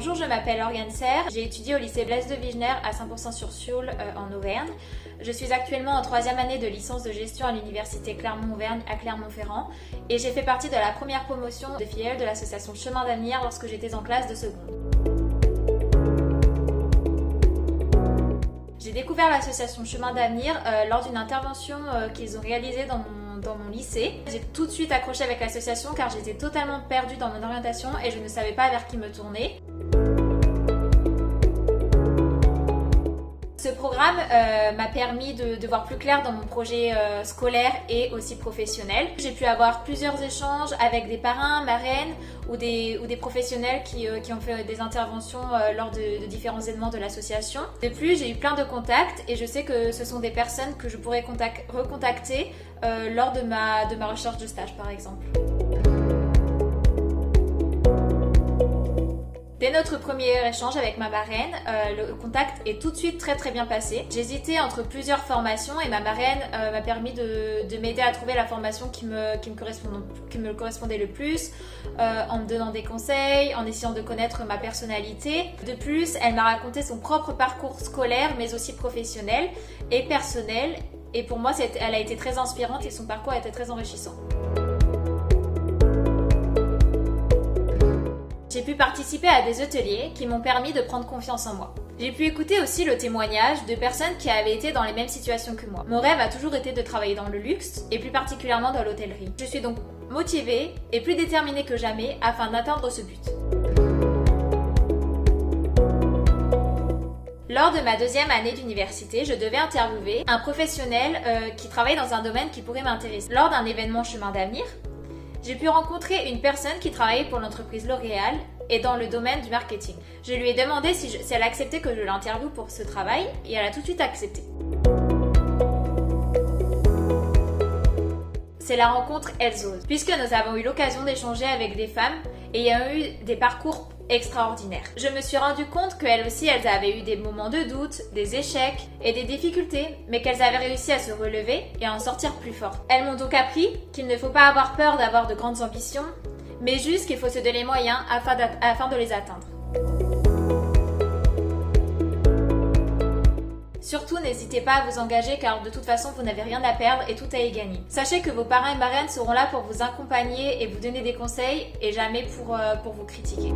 Bonjour, je m'appelle Lauriane Serre, j'ai étudié au lycée Blaise de Vigenère à 100%-sur-Sioule en Auvergne. Je suis actuellement en 3e année de licence de gestion à l'université Clermont-Auvergne à Clermont-Ferrand et j'ai fait partie de la première promotion de filiale de l'association Chemin d'Avenir lorsque j'étais en classe de seconde. J'ai découvert l'association Chemin d'Avenir lors d'une intervention qu'ils ont réalisée dans mon lycée. J'ai tout de suite accroché avec l'association car j'étais totalement perdue dans mon orientation et je ne savais pas vers qui me tourner. Ce programme m'a permis de voir plus clair dans mon projet scolaire et aussi professionnel. J'ai pu avoir plusieurs échanges avec des parrains, marraines ou des professionnels qui ont fait des interventions lors de différents événements de l'association. De plus, j'ai eu plein de contacts et je sais que ce sont des personnes que je pourrais recontacter lors de ma recherche de stage par exemple. Dès notre premier échange avec ma marraine, le contact est tout de suite très bien passé. J'hésitais entre plusieurs formations et ma marraine m'a permis de m'aider à trouver la formation qui me correspondait le plus, en me donnant des conseils, en essayant de connaître ma personnalité. De plus, elle m'a raconté son propre parcours scolaire mais aussi professionnel et personnel. Et pour moi, elle a été très inspirante et son parcours a été très enrichissant. J'ai pu participer à des ateliers qui m'ont permis de prendre confiance en moi. J'ai pu écouter aussi le témoignage de personnes qui avaient été dans les mêmes situations que moi. Mon rêve a toujours été de travailler dans le luxe et plus particulièrement dans l'hôtellerie. Je suis donc motivée et plus déterminée que jamais afin d'atteindre ce but. Lors de ma 2e année d'université, je devais interviewer un professionnel qui travaille dans un domaine qui pourrait m'intéresser. Lors d'un événement Chemin d'Avenir, j'ai pu rencontrer une personne qui travaillait pour l'entreprise L'Oréal et dans le domaine du marketing. Je lui ai demandé si elle acceptait que je l'interviewe pour ce travail et elle a tout de suite accepté. C'est la rencontre Elles-Osent, puisque nous avons eu l'occasion d'échanger avec des femmes ayant eu des parcours extraordinaires. Je me suis rendu compte qu'elles aussi, elles avaient eu des moments de doute, des échecs et des difficultés, mais qu'elles avaient réussi à se relever et à en sortir plus fortes. Elles m'ont donc appris qu'il ne faut pas avoir peur d'avoir de grandes ambitions, mais juste qu'il faut se donner les moyens afin de les atteindre. Surtout, n'hésitez pas à vous engager car de toute façon, vous n'avez rien à perdre et tout à y gagner. Sachez que vos parrains et marraines seront là pour vous accompagner et vous donner des conseils et jamais pour vous critiquer.